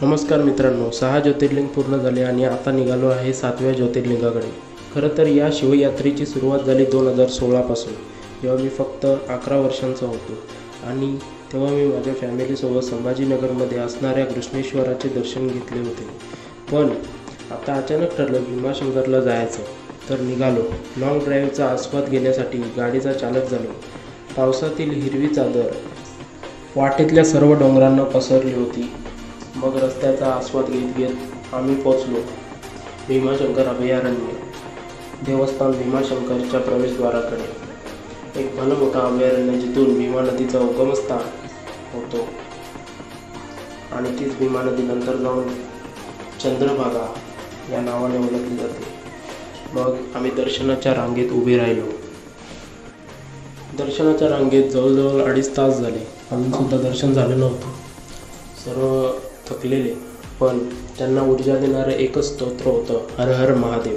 नमस्कार मित्रांनो, 6 ज्योतिर्लिंग पूर्ण झाले आणि आता निघालो आहे 7व्या ज्योतिर्लिंगाकडे। खरं तर या शिवयात्रेची सुरुवात झाली 2016 पासून, जेव्हा मी फक्त 11 वर्षांचा होतो आणि तेव्हा मी माझ्या फॅमिलीसोबत संभाजीनगरमध्ये असणाऱ्या कृष्णेश्वराचे दर्शन घेतले होते। पण आता अचानक ठरलं भीमाशंकरला जायचं, तर निघालो। लॉंग ड्राईव्हचा आस्वाद घेण्यासाठी गाडीचा चालक झालो। पावसातील हिरवी चादर वाटेतल्या सर्व डोंगरांना पसरली होती। मग रस्त्याचा आस्वाद घेत घेत आम्ही पोचलो भीमाशंकर अभयारण्य देवस्थान भीमाशंकरच्या प्रवेशद्वाराकडे। एक भलं मोठं अभयारण्य जिथून भीमा नदीचा उगमस्थान होतो आणि तीच भीमा नदी नंतर जाऊन चंद्रभागा या नावाने ओळखली जाते। मग आम्ही दर्शनाच्या रांगेत उभे राहिलो। दर्शनाच्या रांगेत जवळजवळ 2.5 तास झाले। अजूनसुद्धा दर्शन झालं नव्हतं। सर्व थकलेले, पण त्यांना ऊर्जा देणारं एकच स्तोत्र होतं, हर हर महादेव।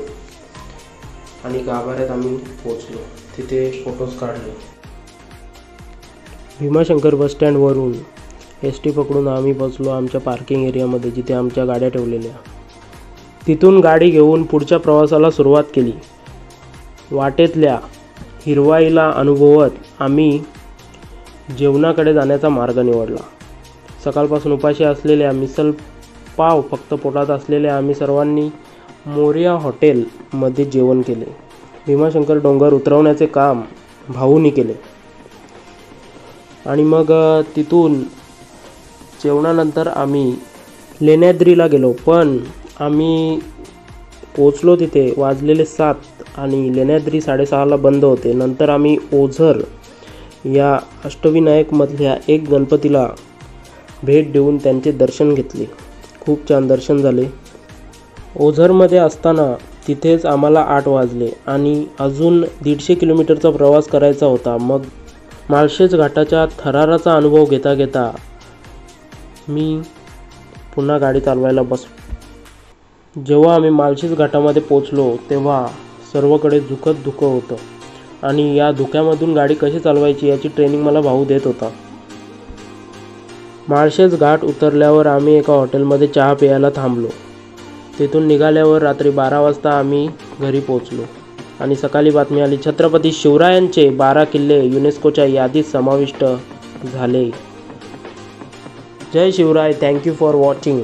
आणि गाभाऱ्यात आम्ही पोचलो। तिथे फोटोज काढले। भीमाशंकर बसस्टँडवरून ST पकडून आम्ही पोचलो आमच्या पार्किंग एरियामध्ये, जिथे आमच्या गाड्या ठेवलेल्या। तिथून गाडी घेऊन पुढच्या प्रवासाला सुरुवात केली। वाटेतल्या हिरवाईला अनुभवत आम्ही जेवणाकडे जाण्याचा मार्ग निवडला। सकाळपासून उपाशी असलेल्या मिसल पाव फक्त पोटात असलेल्या आम्ही सर्वांनी मोरिया हॉटेलमध्ये जेवण केले। भीमाशंकर डोंगर उतरवण्याचे काम भाऊनी केले आणि मग तिथून जेवणानंतर आम्ही लेण्याद्रीला गेलो। पण आम्ही पोचलो तिथे वाजलेले 7 आणि लेण्याद्री 6:30ला बंद होते। नंतर आम्ही ओझर या अष्टविनायकमधल्या एक गणपतीला भेट देऊन त्यांचे दर्शन घेतले। खूप छान दर्शन झाले। ओझरमध्ये असताना तिथेच आम्हाला 8 वाजले आणि अजून 150 किलोमीटरचा प्रवास करायचा होता। मग माळशेज घाटाच्या थराराचा अनुभव घेता घेता मी पुन्हा गाडी चालवायला बसलो। जेव्हा आम्ही माळशेज घाटामध्ये पोचलो तेव्हा सर्वकडे धुकं होतं आणि या धुक्यामधून गाडी कशी चालवायची याची ट्रेनिंग मला भाऊ देत होता। माळशेज घाट उतरल्यावर आम्ही एका हॉटेलमध्ये चहा प्यायला थांबलो। तिथून निघाल्यावर रात्री 12 वाजता आम्ही घरी पोचलो आणि सकाळी बातमी आली, छत्रपती शिवरायांचे 12 किल्ले युनेस्कोच्या यादीत समाविष्ट झाले। जय शिवराय। Thank you for watching.